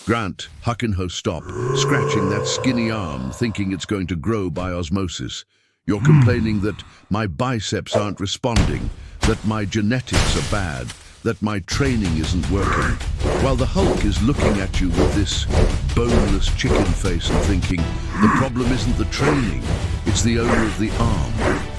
Grant, Huck and Ho, stop, scratching that skinny arm, thinking it's going to grow by osmosis. You're complaining that my biceps aren't responding, that my genetics are bad, that my training isn't working, while the Hulk is looking at you with this boneless chicken face and thinking, the problem isn't the training, it's the owner of the arm.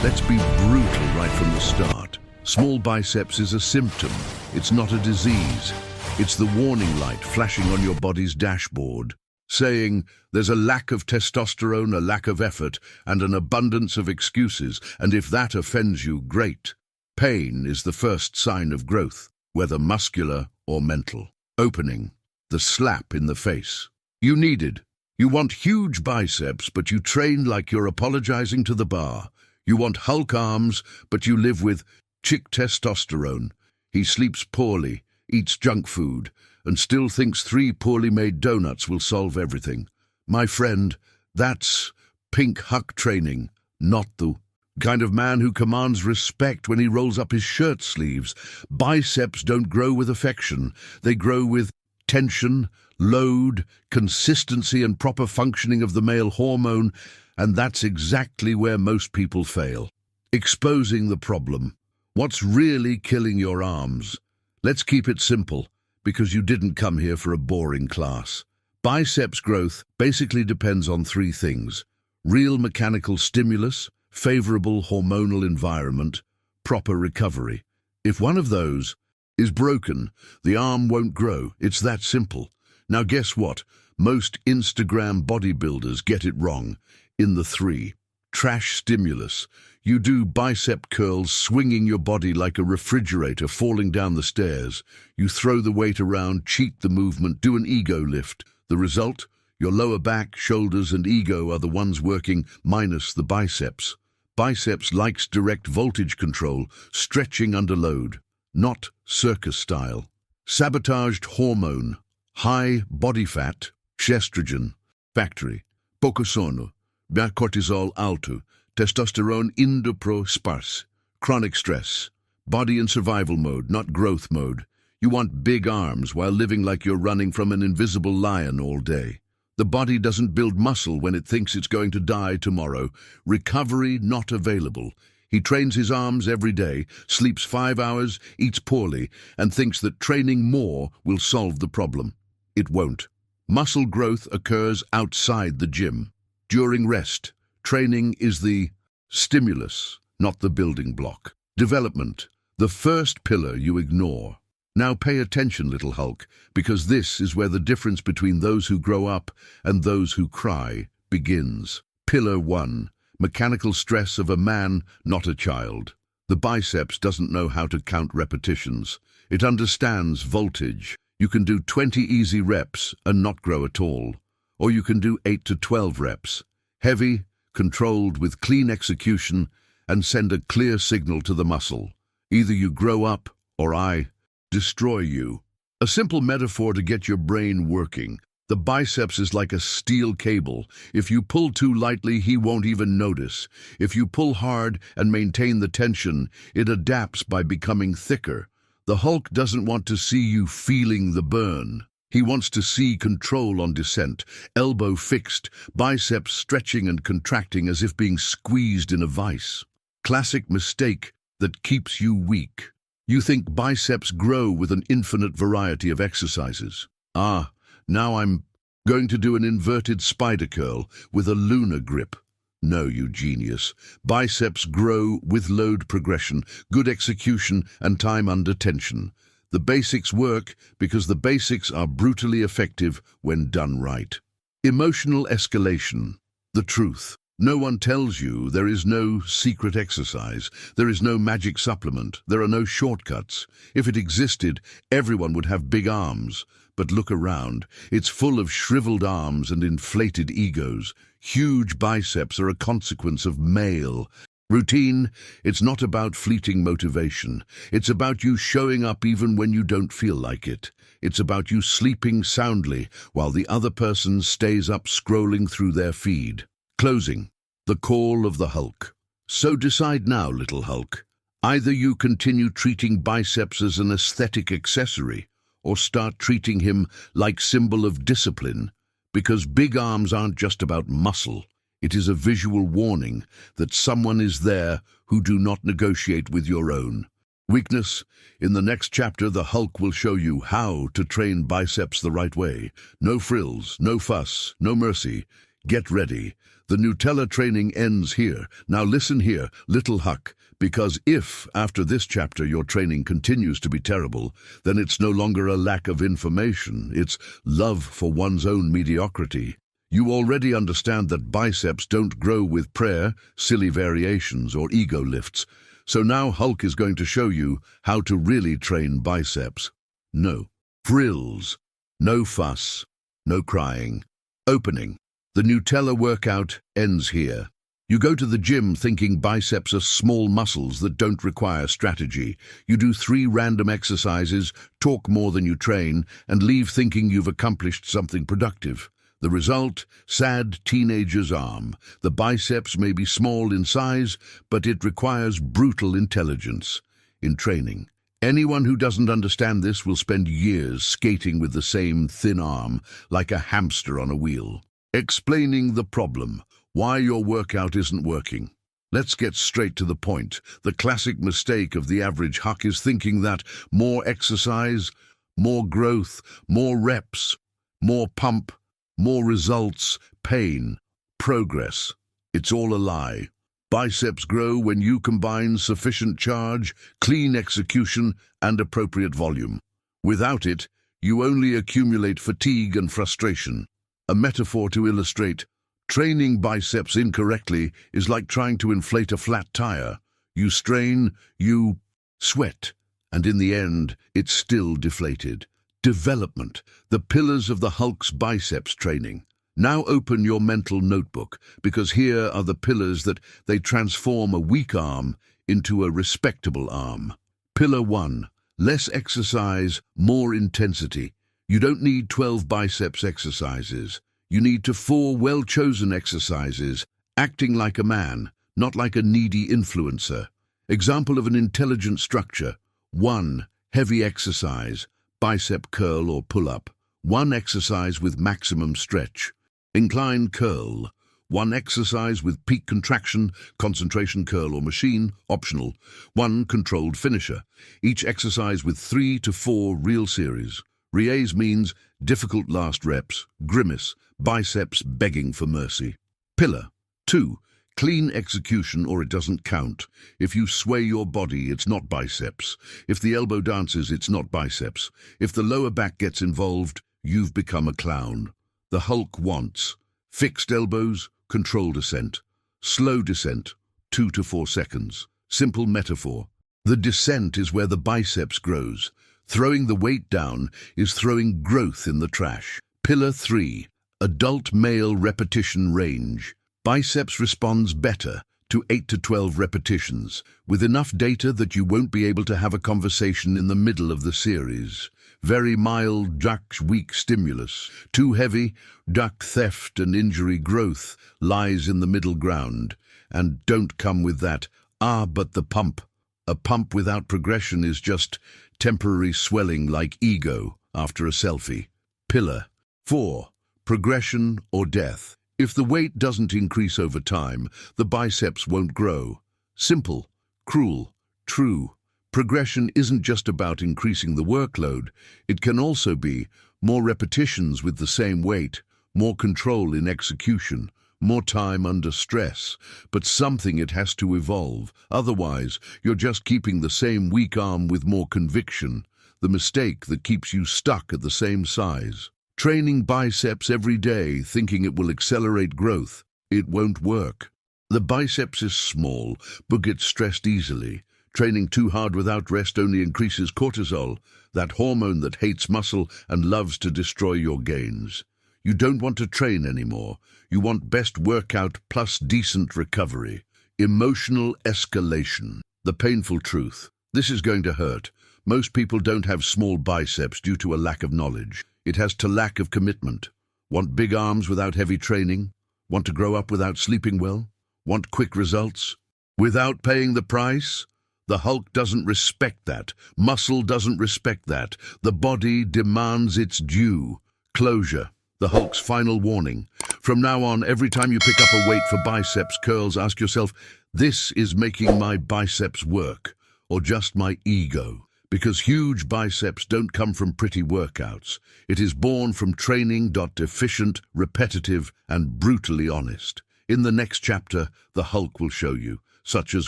Let's be brutal right from the start. Small biceps is a symptom, it's not a disease. It's the warning light flashing on your body's dashboard, saying there's a lack of testosterone, a lack of effort, and an abundance of excuses, and if that offends you, great. Pain is the first sign of growth, whether muscular or mental. Opening, the slap in the face. You needed. You want huge biceps, but you train like you're apologizing to the bar. You want Hulk arms, but you live with chick testosterone. He sleeps poorly, eats junk food, and still thinks 3 poorly made donuts will solve everything. My friend, that's Pumped Huk training, not the kind of man who commands respect when he rolls up his shirt sleeves. Biceps don't grow with affection. They grow with tension, load, consistency, and proper functioning of the male hormone, and that's exactly where most people fail. Exposing the problem. What's really killing your arms? Let's keep it simple, because you didn't come here for a boring class. Biceps growth basically depends on 3 things: real mechanical stimulus, favorable hormonal environment, proper recovery. If one of those is broken, the arm won't grow. It's that simple. Now guess what? Most Instagram bodybuilders get it wrong in the 3. Trash stimulus. You do bicep curls swinging your body like a refrigerator falling down the stairs. You throw the weight around, cheat the movement, do an ego lift. The result? Your lower back, shoulders and ego are the ones working, minus the biceps. Biceps likes direct voltage control, stretching under load, not circus style. Sabotaged hormone, high body fat, estrogen, factory, poco sono, cortisol alto, testosterone indopro sparse, chronic stress, body in survival mode, not growth mode. You want big arms while living like you're running from an invisible lion all day. The body doesn't build muscle when it thinks it's going to die tomorrow. Recovery not available. He trains his arms every day, sleeps 5 hours, eats poorly, and thinks that training more will solve the problem. It won't. Muscle growth occurs outside the gym. During rest, training is the stimulus, not the building block. Development, the first pillar you ignore. Now pay attention, little Hulk, because this is where the difference between those who grow up and those who cry begins. Pillar 1, mechanical stress of a man, not a child. The biceps doesn't know how to count repetitions. It understands voltage. You can do 20 easy reps and not grow at all. Or you can do 8 to 12 reps, heavy, controlled with clean execution, and send a clear signal to the muscle. Either you grow up, or I destroy you. A simple metaphor to get your brain working. The biceps is like a steel cable. If you pull too lightly, he won't even notice. If you pull hard and maintain the tension, it adapts by becoming thicker. The Hulk doesn't want to see you feeling the burn. He wants to see control on descent, elbow fixed, biceps stretching and contracting as if being squeezed in a vice. Classic mistake that keeps you weak. You think biceps grow with an infinite variety of exercises. Now I'm going to do an inverted spider curl with a lunar grip. No, you genius. Biceps grow with load progression, good execution, and time under tension. The basics work because the basics are brutally effective when done right. Emotional escalation. The truth. No one tells you there is no secret exercise. There is no magic supplement. There are no shortcuts. If it existed, everyone would have big arms. But look around. It's full of shriveled arms and inflated egos. Huge biceps are a consequence of male routine. It's not about fleeting motivation. It's about you showing up even when you don't feel like it. It's about you sleeping soundly while the other person stays up scrolling through their feed. Closing. The call of the Hulk. So decide now, little Hulk. Either you continue treating biceps as an aesthetic accessory, or start treating him like symbol of discipline, because big arms aren't just about muscle. It is a visual warning that someone is there who do not negotiate with your own weakness. In the next chapter, the Hulk will show you how to train biceps the right way. No frills, no fuss, no mercy. Get ready. The Nutella training ends here. Now listen here, little Huck, because if, after this chapter, your training continues to be terrible, then it's no longer a lack of information, it's love for one's own mediocrity. You already understand that biceps don't grow with prayer, silly variations, or ego lifts. So now Hulk is going to show you how to really train biceps. No frills, no fuss, no crying. Opening. The Nutella workout ends here. You go to the gym thinking biceps are small muscles that don't require strategy. You do 3 random exercises, talk more than you train, and leave thinking you've accomplished something productive. The result? Sad teenager's arm. The biceps may be small in size, but it requires brutal intelligence in training. Anyone who doesn't understand this will spend years skating with the same thin arm, like a hamster on a wheel. Explaining the problem, why your workout isn't working. Let's get straight to the point. The classic mistake of the average Huck is thinking that more exercise, more growth, more reps, more pump, more results, pain, progress. It's all a lie. Biceps grow when you combine sufficient charge, clean execution, and appropriate volume. Without it, you only accumulate fatigue and frustration. A metaphor to illustrate, training biceps incorrectly is like trying to inflate a flat tire. You strain, you sweat, and in the end, it's still deflated. Development, the pillars of the Hulk's biceps training. Now open your mental notebook, because here are the pillars that they transform a weak arm into a respectable arm. Pillar 1, less exercise, more intensity. You don't need 12 biceps exercises. You need 4 well-chosen exercises, acting like a man, not like a needy influencer. Example of an intelligent structure. 1, heavy exercise. Bicep curl or pull-up. 1 exercise with maximum stretch. Incline curl. 1 exercise with peak contraction, concentration curl or machine, optional. 1 controlled finisher. Each exercise with 3 to 4 real series. Riese means difficult last reps, grimace, biceps begging for mercy. Pillar 2. Clean execution or it doesn't count. If you sway your body, it's not biceps. If the elbow dances, it's not biceps. If the lower back gets involved, you've become a clown. The Hulk wants fixed elbows, controlled ascent, slow descent, 2 to 4 seconds. Simple metaphor. The descent is where the biceps grows. Throwing the weight down is throwing growth in the trash. Pillar 3. Adult male repetition range. Biceps responds better to 8 to 12 repetitions, with enough data that you won't be able to have a conversation in the middle of the series. Very mild, duck weak stimulus. Too heavy, duck theft and injury growth lies in the middle ground. And don't come with that, but the pump. A pump without progression is just temporary swelling like ego after a selfie. Pillar 4. Progression or death. If the weight doesn't increase over time, the biceps won't grow. Simple, cruel, true. Progression isn't just about increasing the workload. It can also be more repetitions with the same weight, more control in execution, more time under stress. But something it has to evolve. Otherwise, you're just keeping the same weak arm with more conviction, the mistake that keeps you stuck at the same size. Training biceps every day, thinking it will accelerate growth. It won't work. The biceps is small, but gets stressed easily. Training too hard without rest only increases cortisol, that hormone that hates muscle and loves to destroy your gains. You don't want to train anymore. You want best workout plus decent recovery. Emotional escalation. The painful truth. This is going to hurt. Most people don't have small biceps due to a lack of knowledge. It has to lack of commitment. Want big arms without heavy training? Want to grow up without sleeping well? Want quick results without paying the price? The Hulk doesn't respect that. Muscle doesn't respect that. The body demands its due. Closure. The Hulk's final warning. From now on, every time you pick up a weight for biceps curls, ask yourself, this is making my biceps work, or just my ego? Because huge biceps don't come from pretty workouts. It is born from training. Efficient, repetitive, and brutally honest. In the next chapter, the Hulk will show you, such as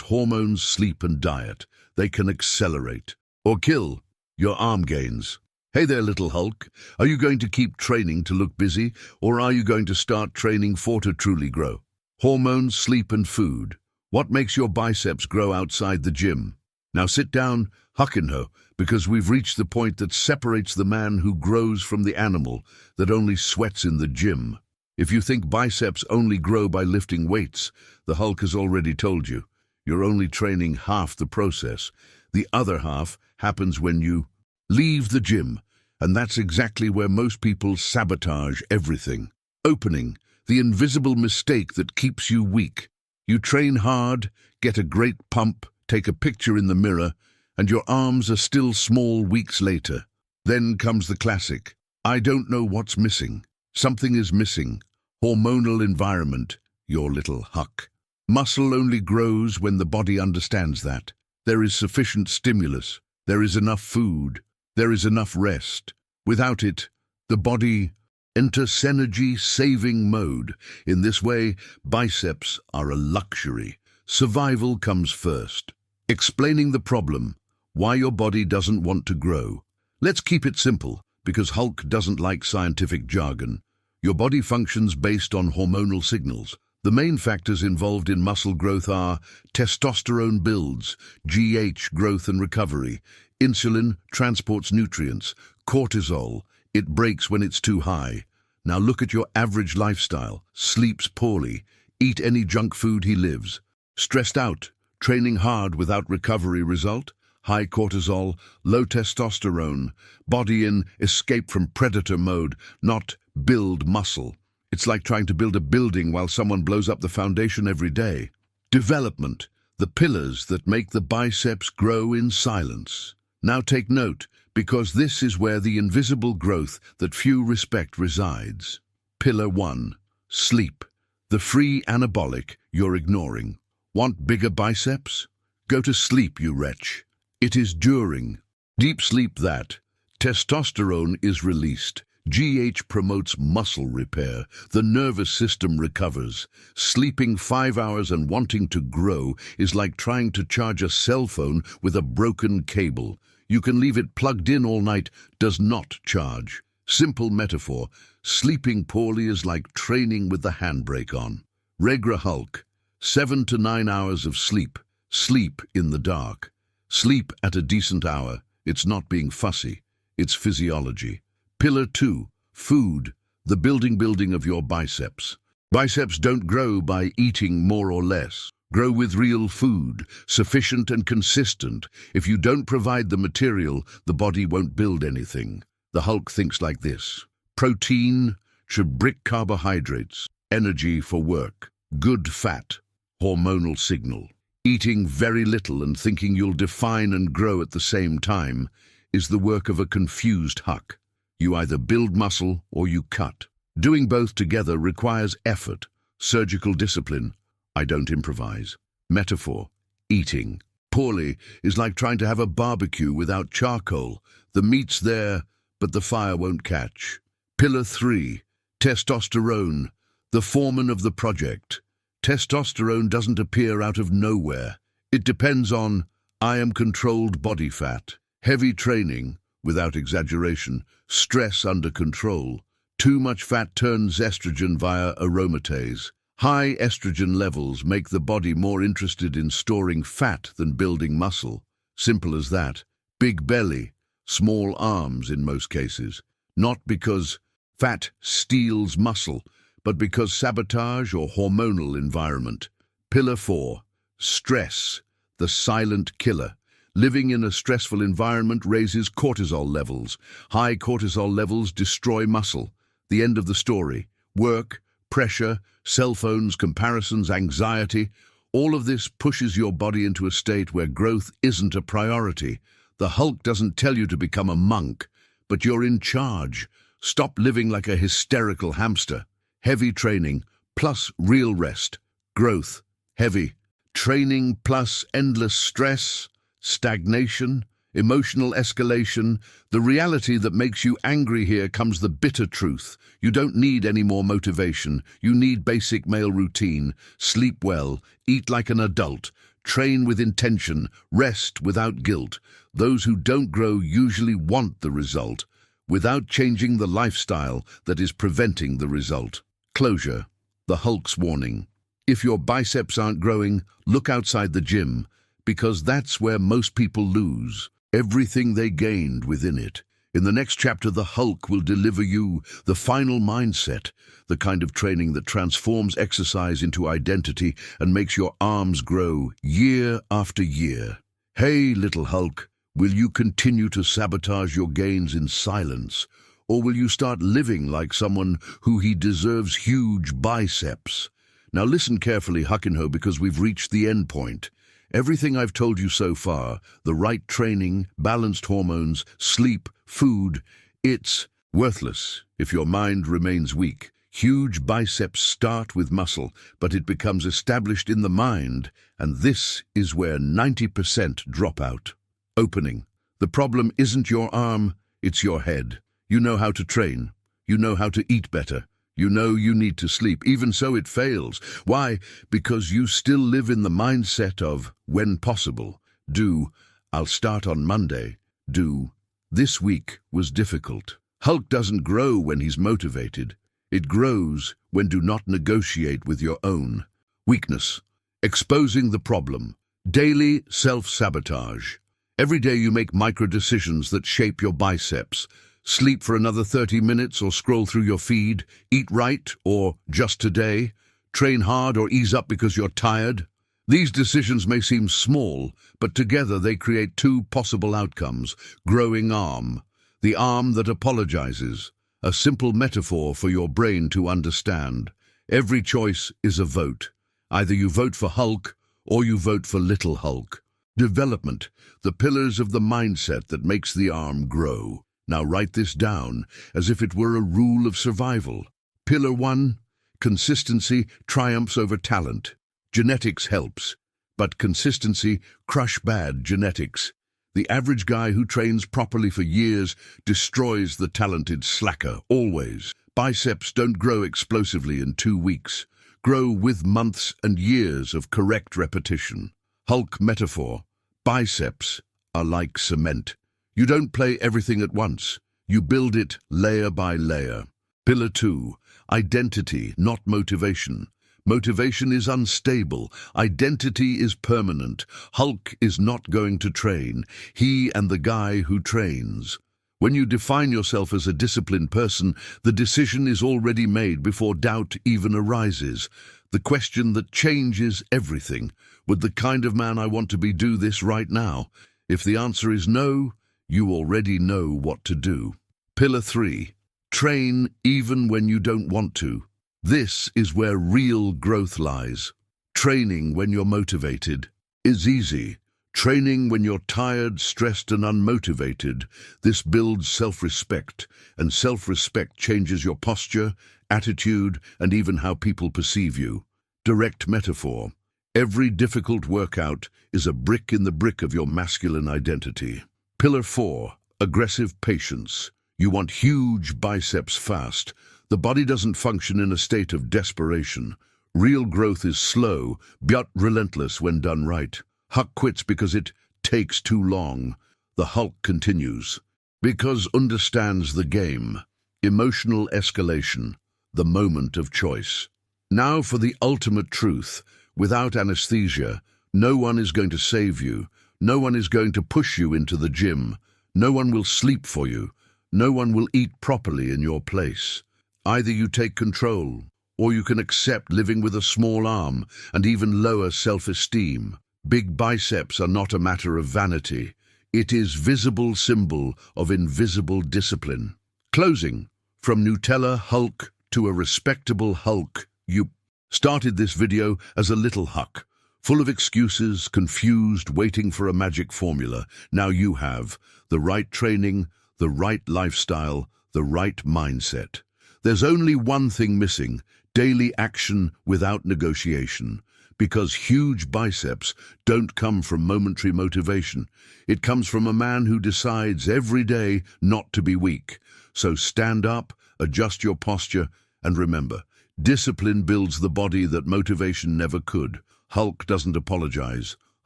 hormones, sleep, and diet. They can accelerate or kill your arm gains. Hey there, little Hulk. Are you going to keep training to look busy, or are you going to start training to truly grow? Hormones, sleep, and food. What makes your biceps grow outside the gym? Now sit down, Huk and Ho, because we've reached the point that separates the man who grows from the animal that only sweats in the gym. If you think biceps only grow by lifting weights, the Hulk has already told you. You're only training half the process. The other half happens when you leave the gym. And that's exactly where most people sabotage everything. Opening, the invisible mistake that keeps you weak. You train hard, get a great pump, take a picture in the mirror, and your arms are still small weeks later. Then comes the classic. I don't know what's missing. Something is missing. Hormonal environment, your little Huk. Muscle only grows when the body understands that. There is sufficient stimulus. There is enough food. There is enough rest. Without it, the body enters energy-saving mode. In this way, biceps are a luxury. Survival comes first. Explaining the problem, why your body doesn't want to grow. Let's keep it simple, because Hulk doesn't like scientific jargon. Your body functions based on hormonal signals. The main factors involved in muscle growth are testosterone builds, GH growth and recovery, insulin transports nutrients, cortisol, it breaks when it's too high. Now look at your average lifestyle, sleeps poorly, eat any junk food he lives, stressed out, training hard without recovery result, high cortisol, low testosterone, body in escape from predator mode, not build muscle. It's like trying to build a building while someone blows up the foundation every day. Development, the pillars that make the biceps grow in silence. Now take note, because this is where the invisible growth that few respect resides. Pillar 1. Sleep. The free anabolic you're ignoring. Want bigger biceps? Go to sleep, you wretch. It is during deep sleep that testosterone is released. GH promotes muscle repair. The nervous system recovers. Sleeping 5 hours and wanting to grow is like trying to charge a cell phone with a broken cable. You can leave it plugged in all night, does not charge. Simple metaphor, sleeping poorly is like training with the handbrake on. Regra Hulk, 7 to 9 hours of sleep. Sleep in the dark. Sleep at a decent hour. It's not being fussy. It's physiology. Pillar 2. Food. The building of your biceps. Biceps don't grow by eating more or less. Grow with real food, sufficient and consistent. If you don't provide the material, the body won't build anything. The Hulk thinks like this. Protein should brick carbohydrates, energy for work, good fat, hormonal signal. Eating very little and thinking you'll define and grow at the same time is the work of a confused Huk. You either build muscle or you cut. Doing both together requires effort, surgical discipline. I don't improvise. Metaphor. Eating poorly is like trying to have a barbecue without charcoal. The meat's there, but the fire won't catch. Pillar 3. Testosterone. The foreman of the project. Testosterone doesn't appear out of nowhere. It depends on I am controlled body fat, heavy training, without exaggeration, stress under control. Too much fat turns estrogen via aromatase. High estrogen levels make the body more interested in storing fat than building muscle. Simple as that. Big belly, small arms in most cases. Not because fat steals muscle, but because sabotage or hormonal environment. Pillar 4. Stress, the silent killer. Living in a stressful environment raises cortisol levels. High cortisol levels destroy muscle. The end of the story. Work, pressure, cell phones, comparisons, anxiety, All of this pushes your body into a state where growth isn't a priority. The Hulk doesn't tell you to become a monk, but you're in charge. Stop living like a hysterical hamster. Heavy training plus real rest. Growth. Heavy. Training plus endless stress, stagnation, emotional escalation. The reality that makes you angry here comes the bitter truth. You don't need any more motivation. You need basic male routine. Sleep well, eat like an adult, train with intention, rest without guilt. Those who don't grow usually want the result, without changing the lifestyle that is preventing the result. Closure. The Hulk's warning. If your biceps aren't growing, look outside the gym, because that's where most people lose everything they gained within it. In the next chapter, the Hulk will deliver you the final mindset, the kind of training that transforms exercise into identity and makes your arms grow year after year. Hey, little Hulk, will you continue to sabotage your gains in silence, or will you start living like someone who deserves huge biceps? Now listen carefully, Huckinho, because we've reached the end point. Everything I've told you so far, the right training, balanced hormones, sleep, food, it's worthless if your mind remains weak. Huge biceps start with muscle, but it becomes established in the mind, and this is where 90% drop out. Opening. The problem isn't your arm, it's your head. You know how to train. You know how to eat better. You know you need to sleep. Even so, it fails. Why? Because you still live in the mindset of, when possible, do, I'll start on Monday, do, this week was difficult. Hulk doesn't grow when he's motivated. It grows when do not negotiate with your own. Weakness. Exposing the problem. Daily self-sabotage. Every day you make micro-decisions that shape your biceps. Sleep for another 30 minutes or scroll through your feed, eat right or just today, train hard or ease up because you're tired. These decisions may seem small, but together they create two possible outcomes. Growing arm, the arm that apologizes, a simple metaphor for your brain to understand. Every choice is a vote. Either you vote for Hulk or you vote for little Hulk. Development, the pillars of the mindset that makes the arm grow. Now write this down as if it were a rule of survival. Pillar 1, consistency triumphs over talent. Genetics helps, but consistency crush bad genetics. The average guy who trains properly for years destroys the talented slacker, always. Biceps don't grow explosively in 2 weeks. Grow with months and years of correct repetition. Hulk metaphor. Biceps are like cement. You don't play everything at once. You build it layer by layer. Pillar 2, identity, not motivation. Motivation is unstable. Identity is permanent. Hulk is not going to train. He and the guy who trains. When you define yourself as a disciplined person, the decision is already made before doubt even arises. The question that changes everything. Would the kind of man I want to be do this right now? If the answer is no, you already know what to do. Pillar 3. Train even when you don't want to. This is where real growth lies. Training when you're motivated is easy. Training when you're tired, stressed, and unmotivated. This builds self-respect, and self-respect changes your posture, attitude, and even how people perceive you. Direct metaphor. Every difficult workout is a brick in the brick of your masculine identity. Pillar 4, aggressive patience. You want huge biceps fast. The body doesn't function in a state of desperation. Real growth is slow, but relentless when done right. Huck quits because it takes too long. The Hulk continues. Because understands the game. Emotional escalation. The moment of choice. Now for the ultimate truth. Without anesthesia, no one is going to save you. No one is going to push you into the gym. No one will sleep for you. No one will eat properly in your place. Either you take control, or you can accept living with a small arm and even lower self-esteem. Big biceps are not a matter of vanity. It is visible symbol of invisible discipline. Closing. From Nutella Hulk to a respectable Hulk, you started this video as a little Huck. Full of excuses, confused, waiting for a magic formula. Now you have the right training, the right lifestyle, the right mindset. There's only one thing missing: daily action without negotiation. Because huge biceps don't come from momentary motivation. It comes from a man who decides every day not to be weak. So stand up, adjust your posture, and remember, discipline builds the body that motivation never could. Hulk doesn't apologize.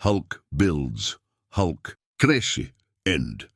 Hulk builds. Hulk cresce. End.